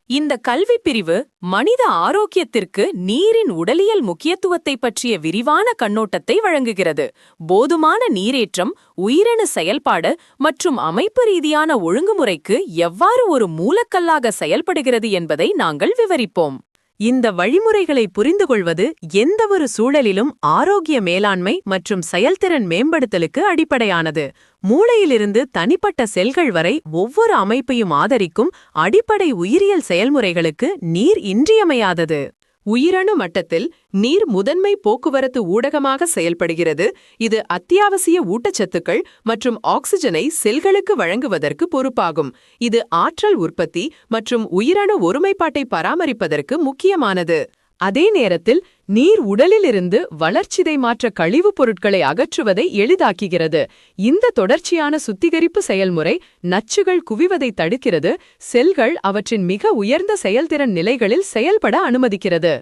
இந்த கல்வி பிரிவு மனித ஆரோக்கியத்திற்கு நீரின் உடலியல் முக்கியத்துவத்தை பற்றிய விரிவான கண்ணோட்டத்தை வழங்குகிறது. போதுமான நீரேற்றம் உயிரணு செயல்பாடு மற்றும் அமைப்பு ரீதியான ஒழுங்குமுறைக்கு எவ்வாறு ஒரு மூலக்கல்லாக செயல்படுகிறது என்பதை நாங்கள் விவரிப்போம். இந்த வழிமுறைகளை புரிந்துகொள்வது எந்தவொரு சூழலிலும் ஆரோக்கிய மேலாண்மை மற்றும் செயல்திறன் மேம்படுத்தலுக்கு அடிப்படையானது. மூளையிலிருந்து தனிப்பட்ட செல்கள் வரை ஒவ்வொரு அமைப்பையும் ஆதரிக்கும் அடிப்படை உயிரியல் செயல்முறைகளுக்கு நீர் இன்றியமையாதது. உயிரணு மட்டத்தில் நீர் முதன்மை போக்குவரத்து ஊடகமாக செயல்படுகிறது. இது அத்தியாவசிய ஊட்டச்சத்துக்கள் மற்றும் ஆக்சிஜனை செல்களுக்கு வழங்குவதற்கு பொறுப்பாகும். இது ஆற்றல் உற்பத்தி மற்றும் உயிரணு ஒருமைப்பாட்டை பராமரிப்பதற்கு முக்கியமானது. அதே நேரத்தில் நீர் உடலிலிருந்து வளர்ச்சிதை மாற்ற கழிவுப் பொருட்களை அகற்றுவதை எளிதாக்குகிறது. இந்த தொடர்ச்சியான சுத்திகரிப்பு செயல்முறை நச்சுகள் குவிவதை தடுக்கிறது, செல்கள் அவற்றின் மிக உயர்ந்த செயல்திறன் நிலைகளில் செயல்பட அனுமதிக்கிறது.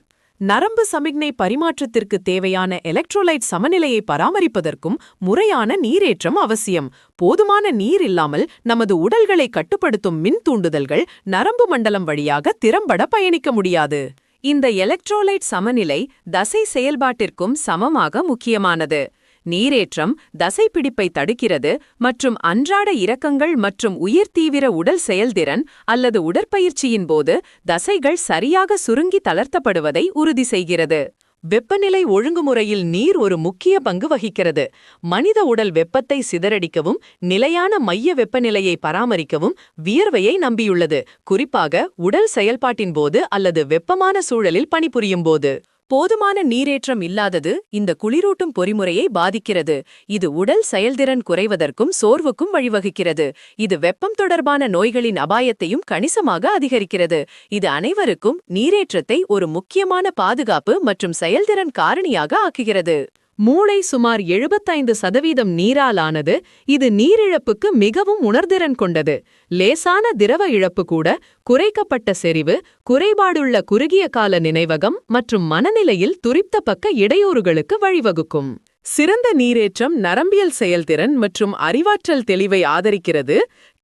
நரம்பு சமிக்ஞை பரிமாற்றத்திற்கு தேவையான எலக்ட்ரோலைட் சமநிலையை பராமரிப்பதற்கும் முறையான நீரேற்றம் அவசியம். போதுமான நீர் இல்லாமல் நமது உடல்களை கட்டுப்படுத்தும் மின் தூண்டுதல்கள் நரம்பு மண்டலம் வழியாக திறம்பட பயணிக்க முடியாது. இந்த எலக்ட்ரோலைட் சமநிலை தசை செயல்பாட்டிற்கும் சமமாக முக்கியமானது. நீரேற்றம் தசைப்பிடிப்பை தடுக்கிறது மற்றும் அன்றாட இரக்கங்கள் மற்றும் உயர்தீவிர உடல் செயல்திறன் அல்லது உடற்பயிற்சியின் போது தசைகள் சரியாக சுருங்கி தளர்த்தப்படுவதை உறுதி செய்கிறது. வெப்பநிலை ஒழுங்குமுறையில் நீர் ஒரு முக்கிய பங்கு வகிக்கிறது. மனித உடல் வெப்பத்தை சிதறடிக்கவும் நிலையான மைய வெப்பநிலையை பராமரிக்கவும் வியர்வையை நம்பியுள்ளது, குறிப்பாக உடல் செயல்பாட்டின் போது அல்லது வெப்பமான சூழலில் பணிபுரியும் போது. போதுமான நீரேற்றம் இல்லாதது இந்த குளிரூட்டும் பொறிமுறையை பாதிக்கிறது. இது உடல் செயல்திறன் குறைவதற்கும் சோர்வுக்கும் வழிவகுக்கிறது. இது வெப்பம் தொடர்பான நோய்களின் அபாயத்தையும் கணிசமாக அதிகரிக்கிறது. இது அனைவருக்கும் நீரேற்றத்தை ஒரு முக்கியமான பாதுகாப்பு மற்றும் செயல்திறன் காரணியாக ஆக்குகிறது. மூளை சுமார் 75% நீரால் ஆனது. இது நீரிழப்புக்கு மிகவும் உணர்திறன் கொண்டது. லேசான திரவ இழப்பு கூட குறைக்கப்பட்ட செறிவு, குறைபாடுள்ள குறுகிய கால நினைவகம் மற்றும் மனநிலையில் துரித்தப்பக்க இடையூறுகளுக்கு வழிவகுக்கும். சிறந்த நீரேற்றம் நரம்பியல் செயல்திறன் மற்றும் அறிவாற்றல் தெளிவை ஆதரிக்கிறது.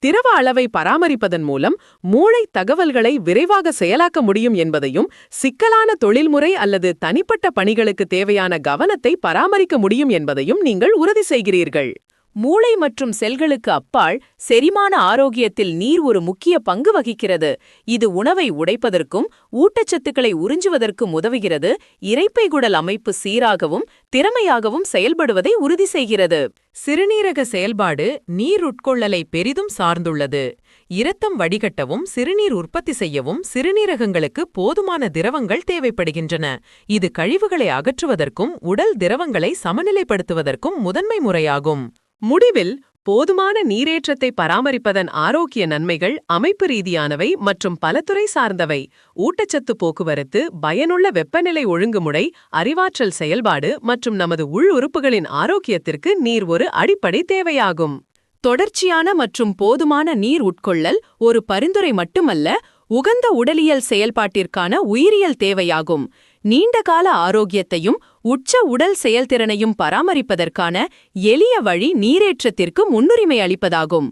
திரவ அளவை பராமரிப்பதன் மூலம் மூளை தகவல்களை விரைவாக செயலாக்க முடியும் என்பதையும், சிக்கலான தொழில்முறை அல்லது தனிப்பட்ட பணிகளுக்கு தேவையான கவனத்தை பராமரிக்க முடியும் என்பதையும் நீங்கள் உறுதி செய்கிறீர்கள். மூளை மற்றும் செல்களுக்கு அப்பால் செரிமான ஆரோக்கியத்தில் நீர் ஒரு முக்கிய பங்கு வகிக்கிறது. இது உணவை உடைப்பதற்கும் ஊட்டச்சத்துக்களை உறிஞ்சுவதற்கும் உதவுகிறது. இரைப்பைகுடல் அமைப்பு சீராகவும் திறமையாகவும் செயல்படுவதை உறுதி செய்கிறது. சிறுநீரக செயல்பாடு நீர் உட்கொள்ளலை பெரிதும் சார்ந்துள்ளது. இரத்தம் வடிகட்டவும் சிறுநீர் உற்பத்தி செய்யவும் சிறுநீரகங்களுக்கு போதுமான திரவங்கள் தேவைப்படுகின்றன. இது கழிவுகளை அகற்றுவதற்கும் உடல் திரவங்களை சமநிலைப்படுத்துவதற்கும் முதன்மை முறையாகும். முடிவில் போதுமான நீரேற்றத்தை பராமரிப்பதன் ஆரோக்கிய நன்மைகள் அமைப்பு ரீதியானவை மற்றும் பலதுறை சார்ந்தவை. ஊட்டச்சத்து போக்குவரத்து, பயனுள்ள வெப்பநிலை ஒழுங்குமுறை, அறிவாற்றல் செயல்பாடு மற்றும் நமது உள் உறுப்புகளின் ஆரோக்கியத்திற்கு நீர் ஒரு அடிப்படை தேவையாகும். தொடர்ச்சியான மற்றும் போதுமான நீர் உட்கொள்ளல் ஒரு பரிந்துரை மட்டுமல்ல, உகந்த உடலியல் செயல்பாட்டிற்கான உயிரியல் தேவையாகும். நீண்டகால ஆரோக்கியத்தையும் உச்ச உடல் செயல்திறனையும் பராமரிப்பதற்கான எளிய வழி நீரேற்றத்திற்கு முன்னுரிமை அளிப்பதாகும்.